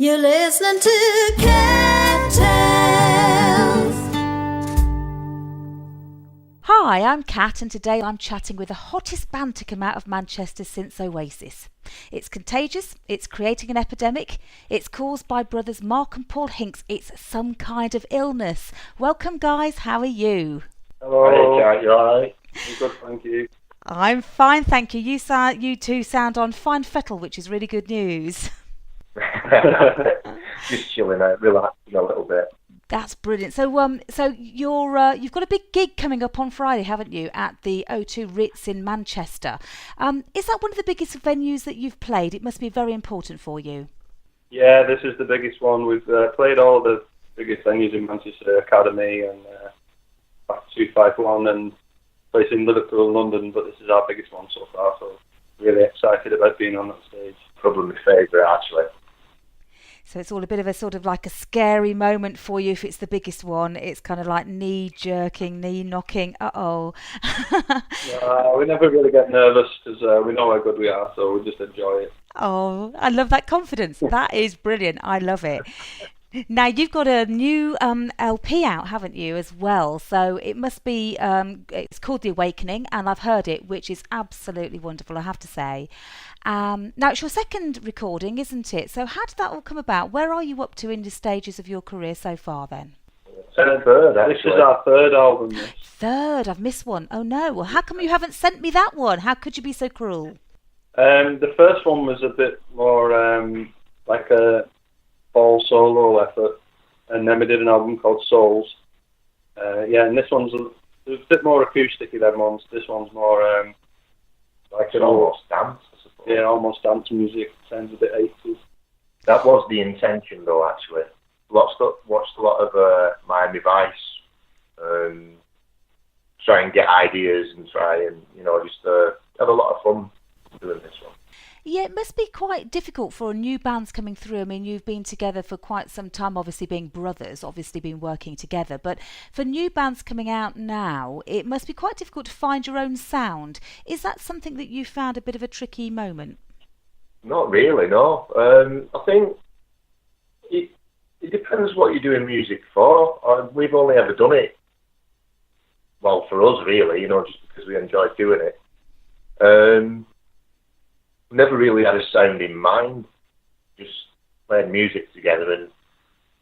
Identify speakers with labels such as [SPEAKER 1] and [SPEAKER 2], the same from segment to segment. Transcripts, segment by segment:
[SPEAKER 1] You're listening to Cat Tales.
[SPEAKER 2] Hi, I'm Kat, and today I'm chatting with the hottest band to come out of Manchester since Oasis. It's contagious, it's creating an epidemic, it's caused by brothers Mark and Paul Hinks. It's some kind of illness. Welcome, guys. How are you?
[SPEAKER 3] Hello. Hey, Kat, you alright? I'm good, thank you.
[SPEAKER 2] I'm fine, thank you. You two sound on fine fettle, which is really good news.
[SPEAKER 3] Just chilling out, relaxing a little bit.
[SPEAKER 2] That's brilliant. So you've got a big gig coming up on Friday, haven't you, at the O2 Ritz in Manchester? Is that one of the biggest venues that you've played? It must be very important for you.
[SPEAKER 3] Yeah, this is the biggest one. We've played all the biggest venues in Manchester, Academy and 251 and place in Liverpool and London, but this is our biggest one so far, so really excited about being on that stage. Probably my favourite, actually.
[SPEAKER 2] So it's all a bit of a sort of like a scary moment for you if it's the biggest one. It's kind of like knee jerking, knee knocking. Uh-oh.
[SPEAKER 3] We never really get nervous because we know how good we are, so we just enjoy it.
[SPEAKER 2] Oh, I love that confidence. That is brilliant. I love it. Now, you've got a new LP out, haven't you, as well? So it must be, it's called The Awakening, and I've heard it, which is absolutely wonderful, I have to say. Now, it's your second recording, isn't it? So how did that all come about? Where are you up to in the stages of your career so far, then?
[SPEAKER 3] Third, actually. This is our third album.
[SPEAKER 2] Third? I've missed one. Oh, no. Well, how come you haven't sent me that one? How could you be so cruel?
[SPEAKER 3] The first one was a bit more like a Paul solo effort, and then we did an album called Souls. And this one's a bit more acoustic than ones. This one's more like an almost dance, I suppose. Yeah, almost dance music. Sounds a bit 80s. That was the intention, though. Actually, watched a lot of Miami Vice, try and get ideas and try and just have a lot of fun doing this one.
[SPEAKER 2] Yeah, it must be quite difficult for new bands coming through. I mean, you've been together for quite some time, obviously being brothers, obviously been working together. But for new bands coming out now, it must be quite difficult to find your own sound. Is that something that you found a bit of a tricky moment?
[SPEAKER 3] Not really, no. I think it depends what you're doing music for. We've only ever done it, well, for us really, just because we enjoyed doing it. Never really had a sound in mind, just playing music together and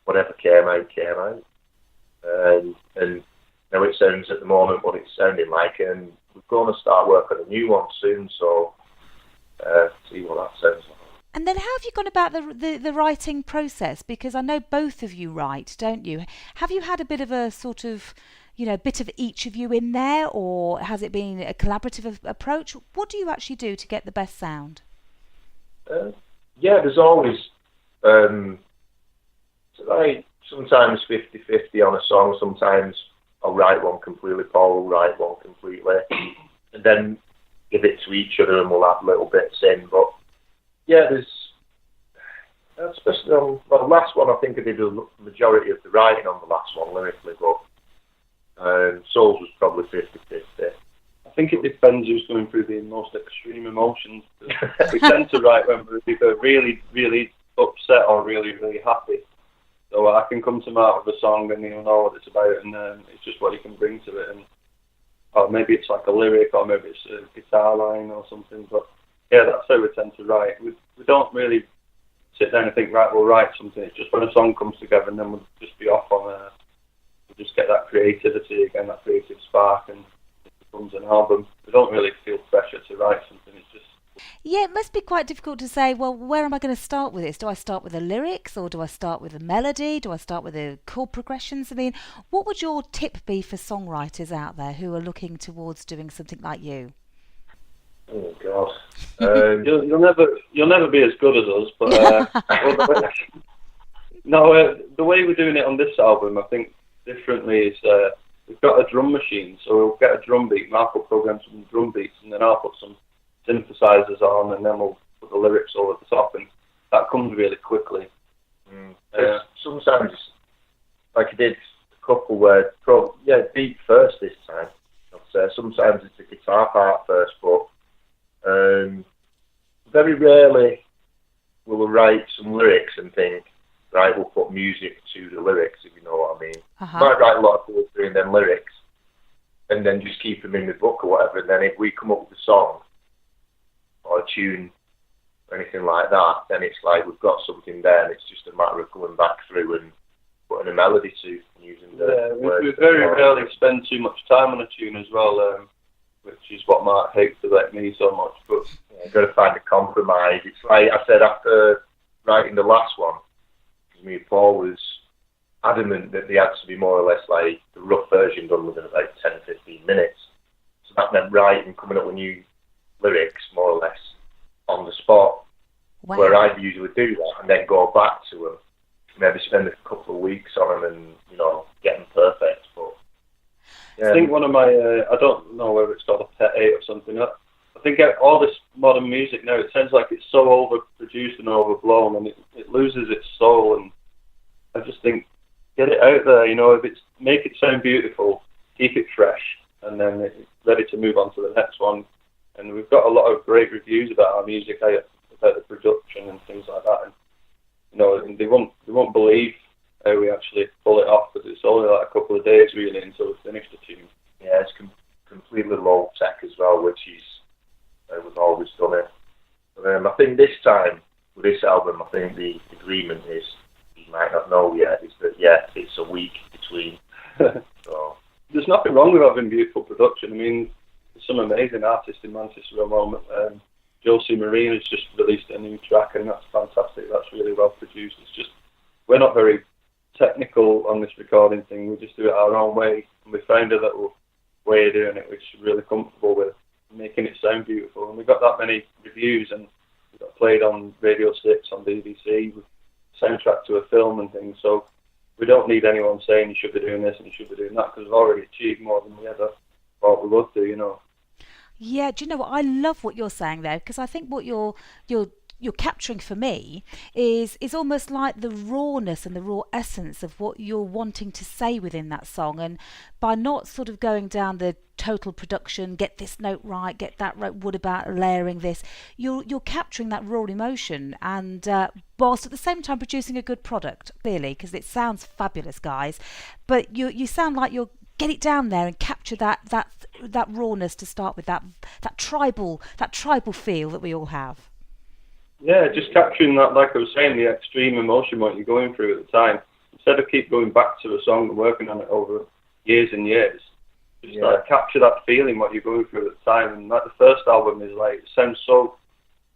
[SPEAKER 3] whatever came out. And now it sounds at the moment what it's sounding like, and we're going to start work on a new one soon, so see what that sounds like.
[SPEAKER 2] And then how have you gone about the writing process? Because I know both of you write, don't you? Have you had a bit of a sort of, bit of each of you in there, or has it been a collaborative approach? What do you actually do to get the best sound?
[SPEAKER 3] There's always like sometimes 50-50 on a song. Sometimes I'll write one completely, Paul will write one completely, and then give it to each other, and we'll add little bits in. But there's especially on the last one. I think I did the majority of the writing on the last one lyrically, but Souls was probably 50-50. I think it depends who's going through the most extreme emotions. We tend to write when we're either really, really upset or really, really happy. So I can come to Mark with a song and he'll know what it's about, and it's just what he can bring to it. Or maybe it's like a lyric, or maybe it's a guitar line or something. But that's how we tend to write. We don't really sit down and think, right, we'll write something. It's just when a song comes together, and then we'll just be off on we'll just get that creativity again, that creative spark, and it becomes an album. We don't really feel pressure to write something. It's just...
[SPEAKER 2] Yeah, it must be quite difficult to say, well, where am I going to start with this? Do I start with the lyrics, or do I start with the melody? Do I start with the chord progressions? I mean, what would your tip be for songwriters out there who are looking towards doing something like you?
[SPEAKER 3] Oh God, you'll never be as good as us, but the way we're doing it on this album, I think differently is we've got a drum machine, so we'll get a drum beat. Mark will program some drum beats, and then I'll put some synthesizers on, and then we'll put the lyrics over the top, and that comes really quickly. Sometimes, like I did a couple where beat first this time. Sometimes it's a guitar part first, but very rarely we'll write some lyrics and think, right, we'll put music to the lyrics, if you know what I mean. Might write a lot of poetry and then lyrics, and then just keep them in the book or whatever. And then if we come up with a song or a tune or anything like that, then it's like we've got something there, and it's just a matter of going back through and putting a melody to and using the words.
[SPEAKER 4] We very rarely spend too much time on a tune as well, which is what Mark hates about me so much. But
[SPEAKER 3] you've got to find a compromise. It's like I said after writing the last one, me and Paul was adamant that they had to be more or less like the rough version done within about 10-15 minutes. So that meant writing, coming up with new lyrics more or less on the spot.
[SPEAKER 2] Wow.
[SPEAKER 3] Where I'd usually do that and then go back to them, maybe spend a couple of weeks on them and, get them perfect. But
[SPEAKER 4] I think one of my, I don't know whether it's called a pet hate or something. I think all this modern music now, it sounds like it's so overproduced and overblown, and it loses its soul. And I just think, get it out there, if it's, make it sound beautiful, keep it fresh, and then it's ready to move on to the next one. And we've got a lot of great reviews about our music, about the production and things like that. And they won't believe how we actually pull it off, because it's only like a couple of days really until we finish the tune.
[SPEAKER 3] Yeah, it's completely low tech as well, which is how we've always done it. But, I think this time with this album, I think the agreement is, you might not know yet, is that it's a week between. So
[SPEAKER 4] there's nothing wrong with having beautiful production. I mean, there's some amazing artists in Manchester at the moment. Josie Marine has just released a new track, and that's fantastic. That's really well produced. It's just, we're not very technical on this recording thing. We just do it our own way, and we found a little way of doing it which is really comfortable with, making it sound beautiful. And we got that many reviews, and we got played on Radio 6, on BBC, with soundtrack to a film and things. So we don't need anyone saying you should be doing this and you should be doing that, because we've already achieved more than we ever thought we would do,
[SPEAKER 2] Yeah, do you know what? I love what you're saying there, because I think what you're capturing for me is almost like the rawness and the raw essence of what you're wanting to say within that song. And by not sort of going down the total production, get this note right, get that right, what about layering this, you're capturing that raw emotion, and whilst at the same time producing a good product, clearly, because it sounds fabulous, guys. But you sound like you're get it down there and capture that rawness to start with, that tribal feel that we all have.
[SPEAKER 4] Yeah, just capturing that, like I was saying, the extreme emotion what you're going through at the time. Instead of keep going back to a song and working on it over years and years, just capture that feeling what you're going through at the time. And like the first album is like, it sounds so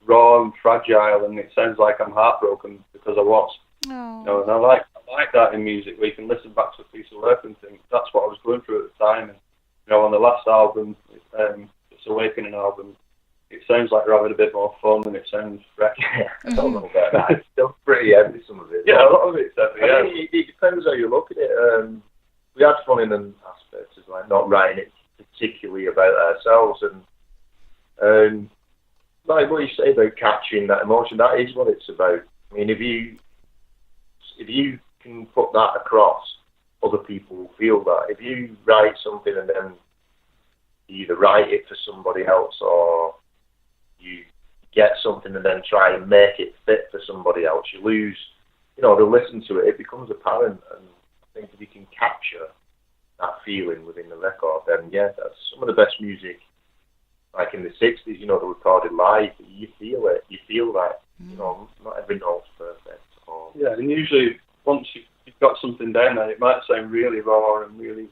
[SPEAKER 4] raw and fragile, and it sounds like I'm heartbroken because I was.
[SPEAKER 2] Oh.
[SPEAKER 4] And I like that in music, where you can listen back to a piece of work and think, that's what I was going through at the time. And on the last album, this Awakening album, it sounds like we're having a bit more fun, and it sounds fresh.
[SPEAKER 3] I don't know about that. It's still pretty heavy, some of it.
[SPEAKER 4] Yeah, a lot of it's heavy.
[SPEAKER 3] I mean, it depends how you look at it. We had fun in an aspect of like not writing it particularly about ourselves, and like what you say about capturing that emotion, that is what it's about. I mean, if you can put that across, other people will feel that. If you write something and then you either write it for somebody else, or you get something and then try and make it fit for somebody else, you lose, they'll listen to it, it becomes apparent. And I think if you can capture that feeling within the record, then that's some of the best music. Like in the 60s, the recorded live, you feel it, you feel that, not every note's perfect.
[SPEAKER 4] Yeah, and usually once you've got something down there, it might sound really raw and really,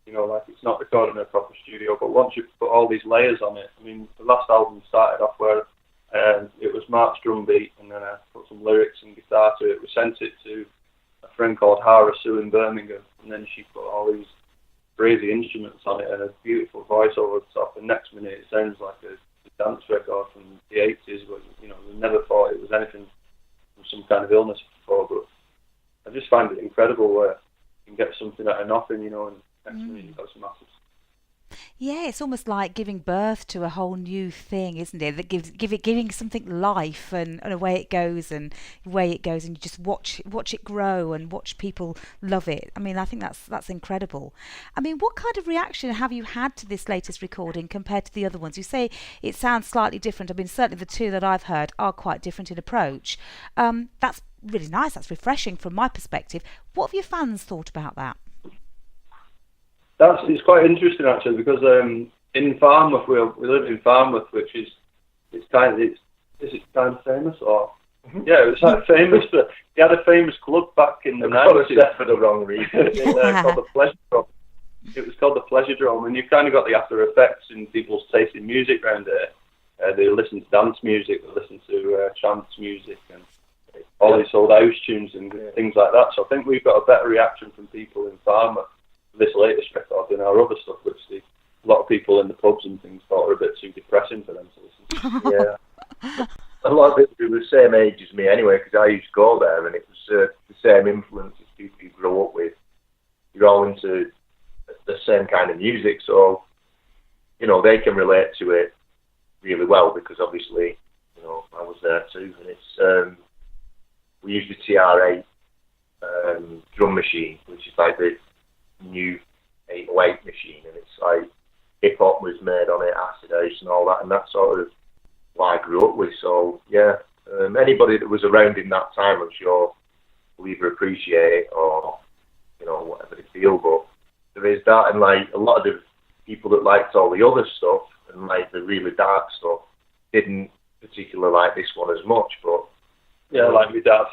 [SPEAKER 4] like it's not recorded in a proper studio, but once you put all these layers on it, I mean, the last album started off where it was Mark's drum beat, and then I put some lyrics and guitar to it. We sent it to a friend called Hara Sue in Birmingham, and then she put all these crazy instruments on it and a beautiful voice over the top, and next minute it sounds like a dance record from the 80s, but, we never thought it was anything from some kind of illness before, but I just find it incredible where you can get something out of nothing, and next minute you've got some massive.
[SPEAKER 2] Yeah, it's almost like giving birth to a whole new thing, isn't it? That giving something life, and away it goes, and away it goes, and you just watch it grow and watch people love it. I mean, I think that's incredible. I mean, what kind of reaction have you had to this latest recording compared to the other ones? You say it sounds slightly different. I mean, certainly the two that I've heard are quite different in approach. That's really nice. That's refreshing from my perspective. What have your fans thought about that?
[SPEAKER 4] It's quite interesting actually, because in Farnworth we live in Farnworth, which is is it kind of famous or yeah, it was like famous. But he had a famous club back in the 90s
[SPEAKER 3] for the wrong reason.
[SPEAKER 4] called the Pleasure Dome. It was called the Pleasure Dome, and you kind of got the after effects in people's taste in music around there. They listen to dance music, they listen to trance music, and all these old house tunes and things like that. So I think we've got a better reaction from people in Farnworth for this latest record than our other stuff, which a lot of people in the pubs and things thought were a bit too depressing for them to listen to.
[SPEAKER 3] Yeah. A lot of people were the same age as me anyway, because I used to go there, and it was the same influences people you grow up with. You're all into the same kind of music, so, you know, they can relate to it really well, because obviously, you know, I was there too, and it's, we used the TR8 drum machine, which is like the new 808 machine, and it's like hip-hop was made on it, acid house and all that, and that's sort of what I grew up with. So yeah, anybody that was around in that time, I'm sure, will either appreciate it or, you know, whatever they feel. But there is that, and like a lot of the people that liked all the other stuff and like the really dark stuff didn't particularly like this one as much. But
[SPEAKER 4] yeah, like my dad.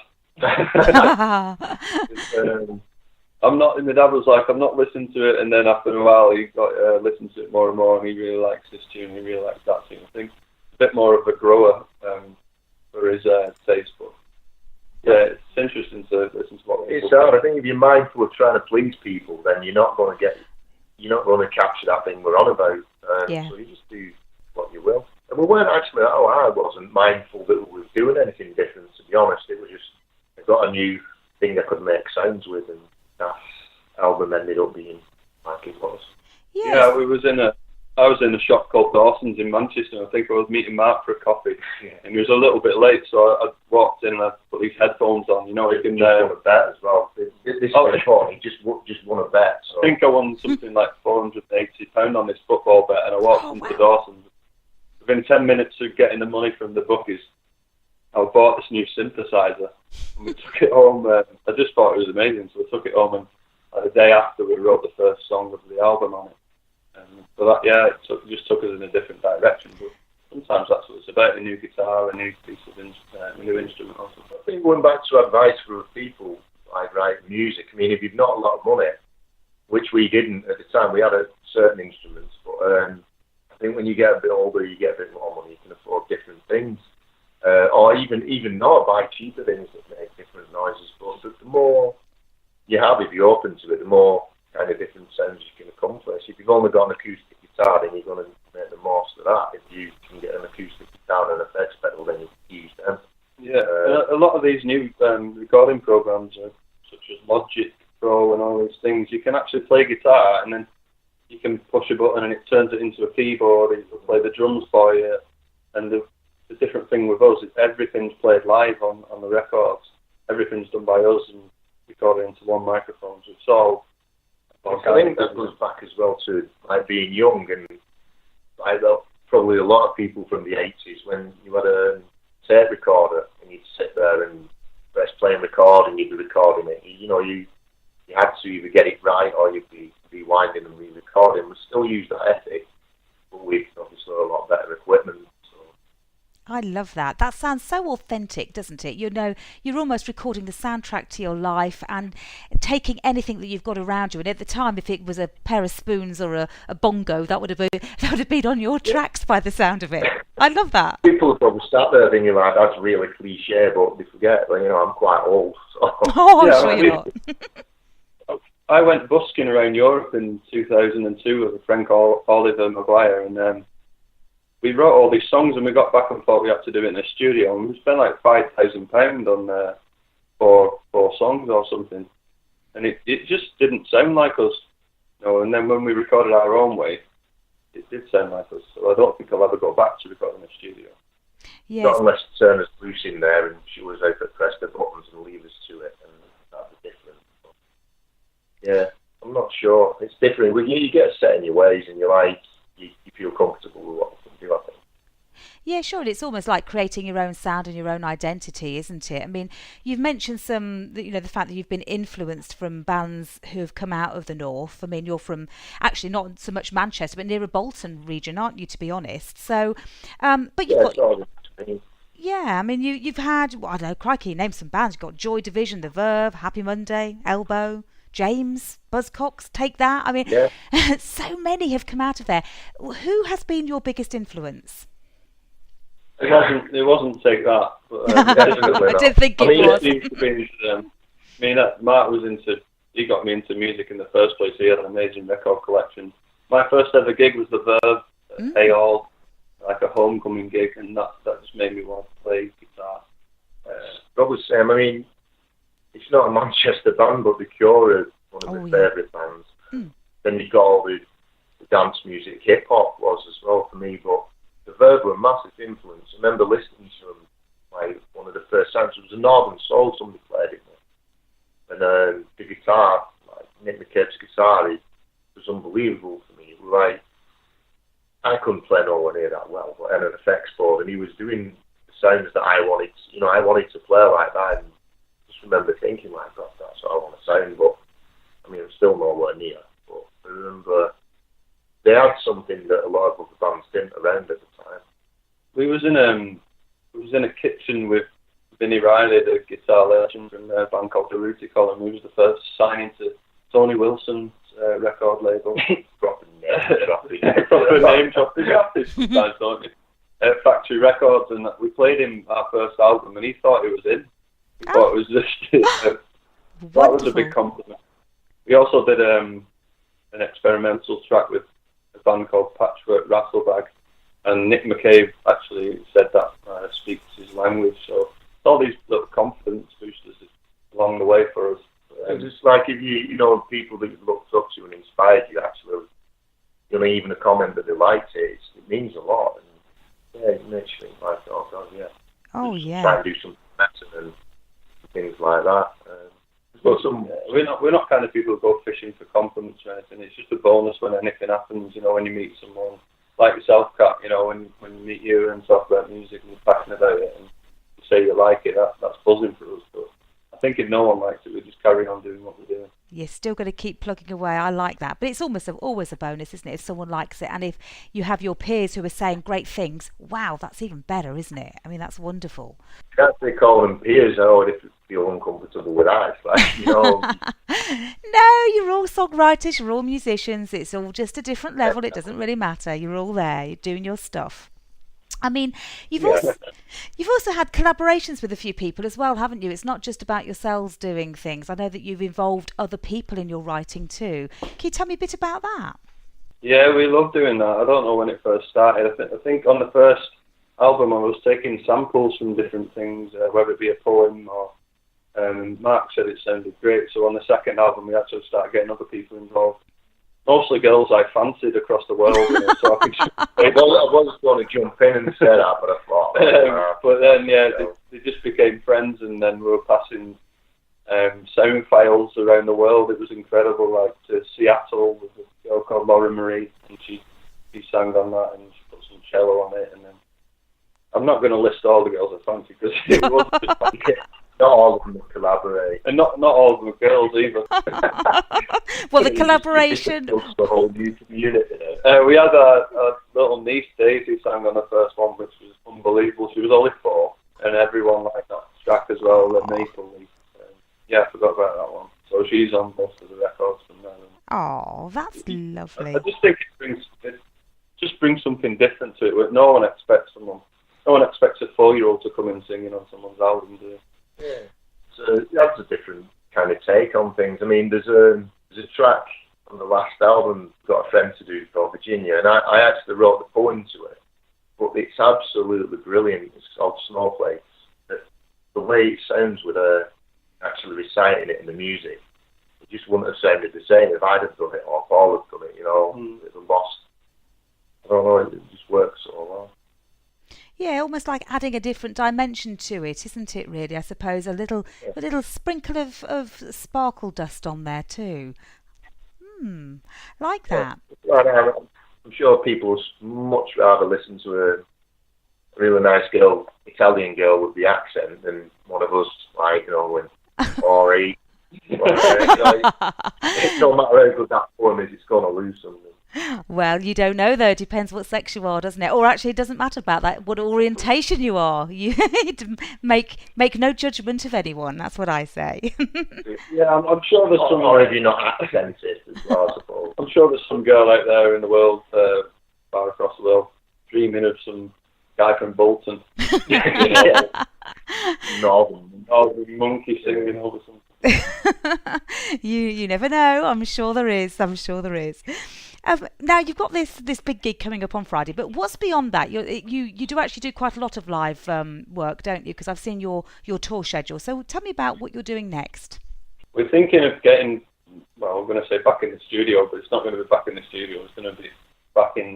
[SPEAKER 4] I'm not. My dad was like, I'm not listening to it, and then after a while he got listened to it more and more, and he really likes this tune, he really likes that tune. I think a bit more of a grower for his taste, but yeah, it's interesting to listen to what people.
[SPEAKER 3] It's hard. I think if you're mindful of trying to please people, then you're not going to capture that thing we're on about. So you just do what you will. And we weren't actually. I wasn't mindful that we were doing anything different. To be honest, it was just I got a new thing I could make sounds with, and that album ended up being like it was.
[SPEAKER 2] Yes.
[SPEAKER 4] Yeah, I was in a shop called Dawson's in Manchester. I think I was meeting Mark for a coffee, and he was a little bit late, so I walked in and I put these headphones on. You know, you can
[SPEAKER 3] won a bet as well. This is important. He just won a bet. So.
[SPEAKER 4] I think I won something like £480 on this football bet, and I walked into Dawson's. Within 10 minutes of getting the money from the bookies, I bought this new synthesizer, and we took it home. I just thought it was amazing, so I took it home, and the day after we wrote the first song of the album on it. So that, it just took us in a different direction. But sometimes that's what it's about: a new guitar, a new piece of a new instrument. Also.
[SPEAKER 3] I think going back to advice for people like writing music. I mean, if you've not a lot of money, which we didn't at the time, we had certain instruments, but I think when you get a bit older, you get a bit more money. You can afford different things. Or even not buy cheaper things that make different noises. But the more you have, if you're open to it, the more kind of different sounds you can accomplish. If you've only got an acoustic guitar, then you're going to make the most of that. If you can get an acoustic guitar and an effects pedal, then you can use them.
[SPEAKER 4] Yeah, a lot of these new recording programs, such as Logic Pro and all these things, you can actually play guitar and then you can push a button and it turns it into a keyboard. It will play the drums for you, and the different thing with us is everything's played live on the records. Everything's done by us and recorded into one microphone. So it's all.
[SPEAKER 3] I think that goes back as well to like being young, and like probably a lot of people from the 80s when you had a tape recorder and you'd sit there and press play and record and you'd be recording it. You know, you had to either get it right or you'd be rewinding and re-recording. We still use that ethic, but with obviously a lot better equipment.
[SPEAKER 2] I love that. That sounds so authentic, doesn't it? You know, you're almost recording the soundtrack to your life and taking anything that you've got around you. And at the time, if it was a pair of spoons or a bongo, that would have been on your tracks by the sound of it. I love that.
[SPEAKER 3] People probably start there thinking like that's really cliche, but they forget. Well, you know, I'm quite old. So.
[SPEAKER 2] Oh, I'm sure you're not.
[SPEAKER 4] I went busking around Europe in 2002 with a friend called Oliver Maguire, and we wrote all these songs, and we got back and thought we had to do it in a studio, and we spent like £5,000 on 4 songs or something, and it just didn't sound like us, you know. And then when we recorded our own way, it did sound like us. So I don't think I'll ever go back to recording in the studio.
[SPEAKER 2] Yes.
[SPEAKER 3] Not unless Turner's loose in there and she was able to press the buttons and leave us to it, and that'd be different. But, yeah, I'm not sure. It's different. You get set in your ways, and you feel comfortable with what you can do, I think.
[SPEAKER 2] Yeah, sure. It's almost like creating your own sound and your own identity, isn't it? I mean, you've mentioned the fact that you've been influenced from bands who have come out of the north. I mean, you're from actually not so much Manchester, but near a Bolton region, aren't you? To be honest, so but you've got. Yeah, I mean, you've had, I don't know, crikey, name some bands. You've got Joy Division, The Verve, Happy Monday, Elbow, James, Buzzcocks, Take That. I mean, so many have come out of there. Who has been your biggest influence?
[SPEAKER 4] It wasn't Take That. But,
[SPEAKER 2] I didn't think it was.
[SPEAKER 4] Mark he got me into music in the first place. He had an amazing record collection. My first ever gig was The Verve, Hey All, like a homecoming gig, and that just made me want to play guitar.
[SPEAKER 3] Probably Sam. I mean, it's not a Manchester band, but The Cure are one of my favourite bands. Then you've got all the dance music, hip hop was as well for me, but The Verve were a massive influence. I remember listening to them, like one of the first times. It was a Northern Soul somebody played it with, and the guitar, like Nick McCabe's guitar, it was unbelievable for me. It was like, I couldn't play nowhere near that well, but I had an effects board, and he was doing the sounds that I wanted. I wanted to play like that, and just remember thinking, like, God, that's what I want to sound. But I mean, I'm still nowhere near. But I remember they had something that a lot of other bands didn't around at the time.
[SPEAKER 4] We was in a kitchen with Vinnie Riley, the guitar legend from a band called the Rooty Column. He was the first signing to Tony Wilson's record label.
[SPEAKER 3] Proper
[SPEAKER 4] name dropping artists sometimes, don't you? Factory Records, and we played him our first album, and he thought it was in. He thought it was just that was a big compliment. We also did an experimental track with a band called Patchwork Rattlebag, and Nick McCabe actually said that speaks his language. So all these little confidence boosters along the way for us.
[SPEAKER 3] It's like if you know people that you've looked up to and inspired you, actually, even a comment that they liked it means a lot. And yeah, it makes you think like, oh God, yeah.
[SPEAKER 2] Oh
[SPEAKER 3] just
[SPEAKER 2] yeah.
[SPEAKER 3] Try and do something better and things like that. But
[SPEAKER 4] we're not kind of people who go fishing for compliments or anything. It's just a bonus when anything happens. When you meet someone like yourself, Kat. When you meet you and talk about music and you're passionate about it and you say you like it, that's buzzing for us. But I think if no one likes it, we just carry on doing what we're doing.
[SPEAKER 2] You're still going to keep plugging away. I like that. But it's always a bonus, isn't it, if someone likes it? And if you have your peers who are saying great things, wow, that's even better, isn't it? I mean, that's wonderful.
[SPEAKER 3] Can't they call them peers? Oh, if you feel uncomfortable with that, it's like,
[SPEAKER 2] No, you're all songwriters, you're all musicians. It's all just a different level. It doesn't really matter. You're all there. You're doing your stuff. I mean, you've also had collaborations with a few people as well, haven't you? It's not just about yourselves doing things. I know that you've involved other people in your writing too. Can you tell me a bit about that?
[SPEAKER 4] Yeah, we love doing that. I don't know when it first started. I think on the first album I was taking samples from different things, whether it be a poem or Mark said it sounded great. So on the second album we actually started getting other people involved. Mostly girls I fancied across the world, so I could
[SPEAKER 3] I was going to jump in and say that, but I thought...
[SPEAKER 4] but then, they just became friends, and then we were passing sound files around the world. It was incredible, like to Seattle with a girl called Laura Marie, and she sang on that, and she put some cello on it, and then... I'm not going to list all the girls I fancy, because it wasn't just like
[SPEAKER 3] not all of them would collaborate.
[SPEAKER 4] And not all of them are girls either.
[SPEAKER 2] Well, the collaboration...
[SPEAKER 3] The whole new community.
[SPEAKER 4] We had a little niece, Daisy, sang on the first one, which was unbelievable. She was only 4, and everyone liked that track as well, the Maple Leaf. I forgot about that one. So she's on most of the records from there.
[SPEAKER 2] Oh, that's lovely.
[SPEAKER 4] I just think it just brings something different to it. No one expects a 4-year-old to come in singing on someone's album, do they?
[SPEAKER 3] Yeah. So that's a different kind of take on things. I mean, there's a track on the last album, got a friend to do called Virginia, and I actually wrote the poem to it, but it's absolutely brilliant. It's called Snowflakes. The way it sounds with her actually reciting it in the music, it just wouldn't have sounded the same if I'd have done it or Paul had done it, The lost
[SPEAKER 2] almost like adding a different dimension to it, isn't it? Really, I suppose a little sprinkle of sparkle dust on there too. Like that.
[SPEAKER 3] Well, I'm sure people would much rather listen to a really nice girl, Italian girl with the accent, than one of us, like, when or eat. No matter how good that poem is, it's going to lose something.
[SPEAKER 2] Well, you don't know though. It depends what sex you are, doesn't it? Or actually, it doesn't matter about that. What orientation you are. You make no judgment of anyone. That's what I say.
[SPEAKER 4] Yeah, I'm sure there's some.
[SPEAKER 3] Or if you're not accented as well, I suppose.
[SPEAKER 4] I'm sure there's some girl out there in the world, far across the world, dreaming of some guy from Bolton. Northern monkey singing over something.
[SPEAKER 2] You never know. I'm sure there is. Now you've got this big gig coming up on Friday, but what's beyond that? You do actually do quite a lot of live work, don't you? Because I've seen your tour schedule. So tell me about what you're doing next.
[SPEAKER 4] We're thinking of getting, well, we're going to say back in the studio, but it's not going to be back in the studio. It's going to be back in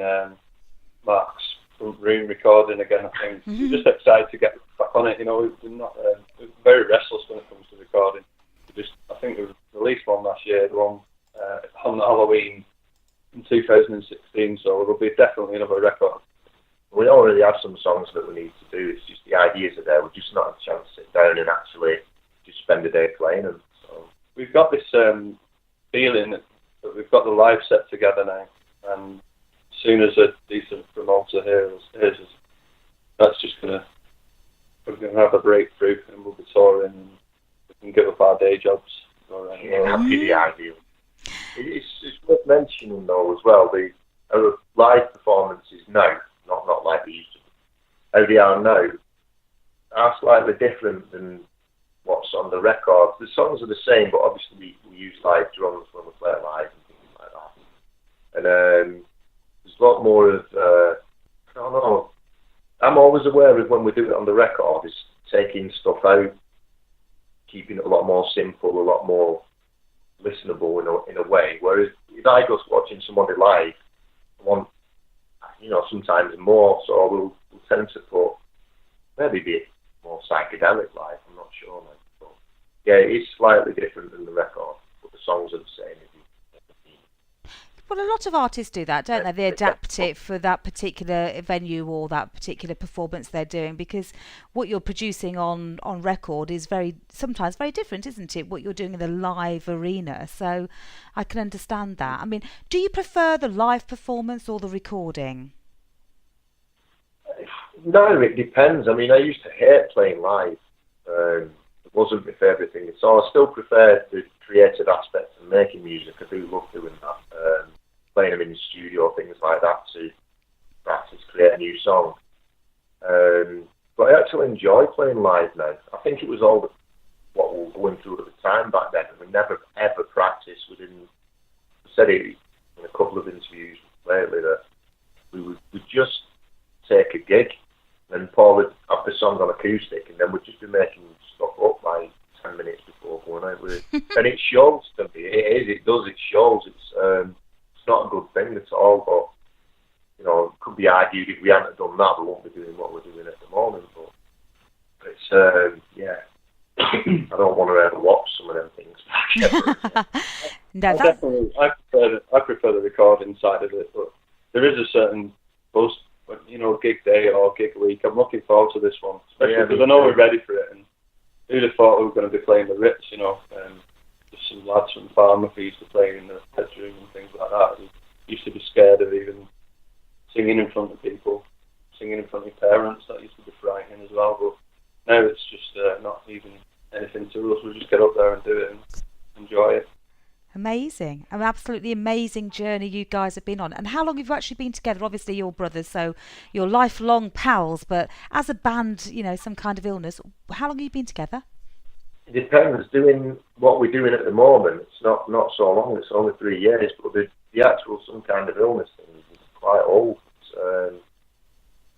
[SPEAKER 4] Mark's front room recording again, I think. We're just excited to get back on it. We're not we're very restless when it comes to recording. I think we released one last year, the one on Halloween in 2016, so it'll be definitely another record.
[SPEAKER 3] We already have some songs that we need to do. It's just the ideas are there. We've just not had a chance to sit down and actually just spend a day playing them. So
[SPEAKER 4] we've got this feeling that we've got the live set together now, and as soon as a decent promoter hears us, that's just we're gonna have a breakthrough, and we'll be touring, and we can give up our day jobs.
[SPEAKER 3] That'd be the ideal. It's worth mentioning though as well, our live performances now, not like they used to be, how they are now, are slightly different than what's on the record. The songs are the same, but obviously we use live drums when we play live and things like that. And there's a lot more of, I don't know, I'm always aware of when we do it on the record, is taking stuff out, keeping it a lot more simple, a lot more listenable in a way. Whereas if I go watching somebody live, I want, sometimes more, so we'll tend to put maybe a bit more psychedelic live. I'm not sure, man. But yeah, it's slightly different than the record, but the songs are the same.
[SPEAKER 2] Well, a lot of artists do that, don't they? They adapt it for that particular venue or that particular performance they're doing, because what you're producing on record is sometimes very different, isn't it? What you're doing in the live arena. So I can understand that. I mean, do you prefer the live performance or the recording?
[SPEAKER 3] No, it depends. I mean, I used to hate playing live. It wasn't my favourite thing at all. I still prefer the creative aspect of making music. I do love doing that. Playing them in the studio, things like that, to practice, create a new song. But I actually enjoy playing live now. I think it was all what we were going through at the time back then, and we never ever practiced. I said it in a couple of interviews lately that we would just take a gig, and Paul would have the song on acoustic, and then we'd just be making stuff up like 10 minutes before going out with it. And it shows to me. It does. It shows. It's not a good thing at all, but it could be argued if we hadn't done that, we won't be doing what we're doing at the moment. But it's I don't want to ever watch some of them things back.
[SPEAKER 4] I prefer the recording side of it, but there is a certain buzz, gig day or gig week. I'm looking forward to this one, especially because I know we're ready for it. And who'd have thought we were going to be playing the Ritz, just some lads from Farmer who used to play in the bedroom and things like that. We used to be scared of even singing in front of people, singing in front of parents. That used to be frightening as well. But now it's just not even anything to us. We just get up there and do it and enjoy it.
[SPEAKER 2] Amazing. An absolutely amazing journey you guys have been on. And how long have you actually been together? Obviously you're brothers, so you're lifelong pals, but as a band, some kind of illness, how long have you been together?
[SPEAKER 3] It depends. Doing what we're doing at the moment, it's not so long. It's only 3 years, but the actual some kind of illness thing is quite old.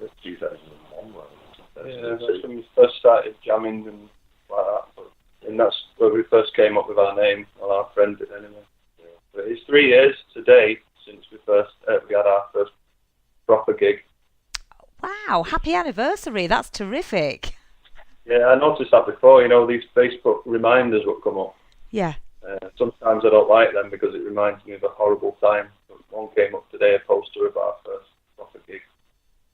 [SPEAKER 3] It's 2001.
[SPEAKER 4] Yeah, that's when we first started jamming and like that. And that's where we first came up with our name. Well, our friend did anyway. Yeah. But it's 3 years today since we had our first proper gig.
[SPEAKER 2] Wow, happy anniversary. That's terrific.
[SPEAKER 4] Yeah, I noticed that before. These Facebook reminders would come up.
[SPEAKER 2] Yeah.
[SPEAKER 4] Sometimes I don't like them because it reminds me of a horrible time. One came up today, a poster of our first proper gig.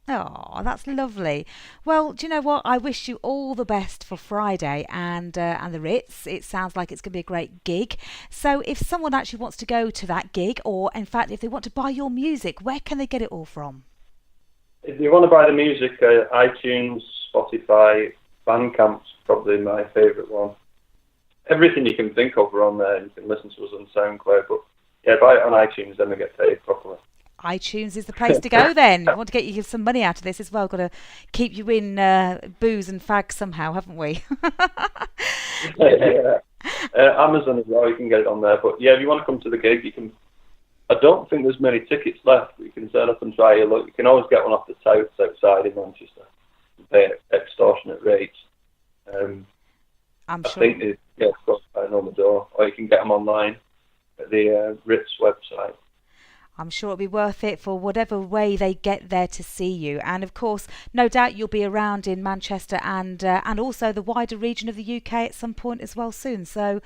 [SPEAKER 2] Oh, that's lovely. Well, do you know what? I wish you all the best for Friday and the Ritz. It sounds like it's going to be a great gig. So if someone actually wants to go to that gig, or in fact, if they want to buy your music, where can they get it all from?
[SPEAKER 4] If you want to buy the music, iTunes, Spotify, Bandcamp's probably my favourite one. Everything you can think of are on there. You can listen to us on SoundCloud, but yeah, buy it on iTunes, then we get paid properly.
[SPEAKER 2] iTunes is the place to go then. I want to get you some money out of this as well. Got to keep you in booze and fags somehow, haven't we?
[SPEAKER 4] Yeah. Amazon as well, you can get it on there. But yeah, if you want to come to the gig, you can. I don't think there's many tickets left, but you can turn up and try your luck. You can always get one off the touts outside in Manchester and pay extortionate rates.
[SPEAKER 2] I'm
[SPEAKER 4] I
[SPEAKER 2] sure.
[SPEAKER 4] think they get right on the door, or you can get them online at the Ritz website.
[SPEAKER 2] I'm sure it'll be worth it for whatever way they get there to see you. And of course, no doubt you'll be around in Manchester and also the wider region of the UK at some point as well soon. So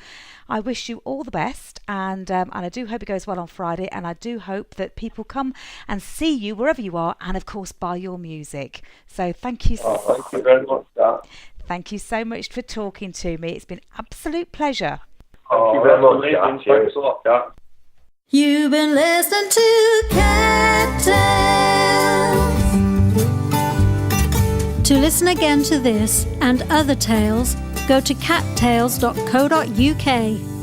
[SPEAKER 2] I wish you all the best, and I do hope it goes well on Friday, and I do hope that people come and see you wherever you are, and of course buy your music. So thank you.
[SPEAKER 4] Thank you very much, Dan.
[SPEAKER 2] Thank you so much for talking to me. It's been an absolute pleasure.
[SPEAKER 3] Thank you very much,
[SPEAKER 4] amazing.
[SPEAKER 3] Dan.
[SPEAKER 4] Thanks a lot, Dan.
[SPEAKER 1] You've been listening to Cat Tales. To listen again to this and other tales, go to cattales.co.uk.